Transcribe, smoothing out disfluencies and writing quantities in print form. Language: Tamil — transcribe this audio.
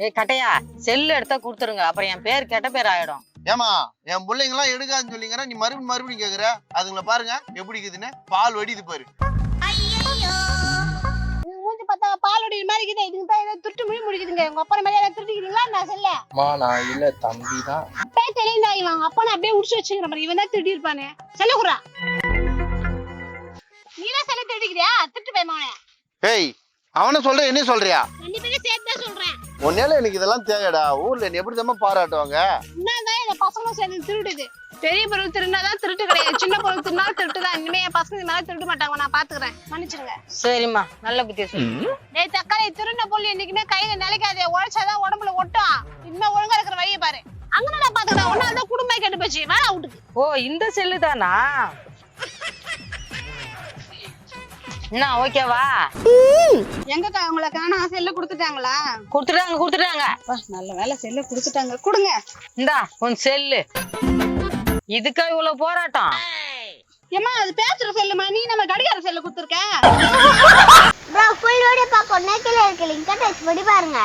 ஏய் கட்டையா செல்லு எடுத்தா கொடுத்துருங்க, அப்புறம் என் பேர் கெட்ட பேர் ஆயிடும். ஏமா என் பிள்ளைங்க எல்லாம் எடுக்காதுன்னு சொல்லிங்கிற நீ மறுபடியும் கேக்குற. அதுங்களை பாருங்க எப்படி இருக்குதுன்னு, பால் வடிது பாரு. மூஞ்சி பார்த்தா பால் வடி மாதிரி இருக்குது. இதுக்கு தான் ஏதோ திருட்டு மொழி முடிக்குதுங்க. உங்க அப்பா மேலே ஏதாவது திருட்டிக்கிறீங்களா? நான் சொல்ல நான் இல்ல தம்பி தான். அப்பே தெரியுதா இவன் அப்பா அப்படியே உடிச்சு வச்சுக்கிற மாதிரி. இவன் தான் திருடி இருப்பானே. சொல்ல குறா நீதான் செல்ல திருடிக்கிறியா? திருட்டு பயமானே. ஏய் அவனை சொல்ற என்ன சொல்றியா? ரெண்டு பேரும் சேர்த்து தான் சொல்றேன். உன்னால எனக்கு இதெல்லாம் தேவைடா. ஊர்ல நீ எப்படி தான் பாராட்டுவாங்க. என்னதான் இந்த பசங்களும் சேர்ந்து திருடுது. பெரிய பொருள் திருடினாதான் திருட்டு கிடையாது, சின்ன பொருள் திருடினாலும் திருட்டு தான். இனிமே என் பசங்க மேல திருட மாட்டாங்க, நான் பாத்துக்கிறேன். மன்னிச்சிருங்க. சரிம்மா, நல்ல புத்திய சொல்லு. டேய் தக்காளி, திருடின பொருள் என்னைக்குமே கையில நிலைக்காதே. உழைச்சாதான் உடம்புல ஒட்டும். இனிமே ஒழுங்கா இருக்கிற வழியை பாரு. அங்கடா பாத்துக்கிறேன். ஒன்னால்தான் குடும்பம் கெட்டு போச்சு. வேணா வீட்டுக்கு. ஓ இந்த செல்லு தானா? என்ன ஓகேவா? எங்கக்கா உங்களை காணா? செல்ல கொடுத்துட்டாங்களா? குடுத்துட்டாங்க. நல்ல வேலை, செல்ல கொடுத்துட்டாங்க. கொடுங்க. இந்தா உன் செல்லு. இதுக்கா இவ்வளவு போராட்டம்? ஏமா அது பேசுற செல்லுமா, நீ நம்ம கடிகார செல்ல கொடுத்துருக்க. ப்ரோ ஃபுல் வீடியோ பார்க்க நெட்ல இருக்க லிங்கை டச் பண்ணி பாருங்க.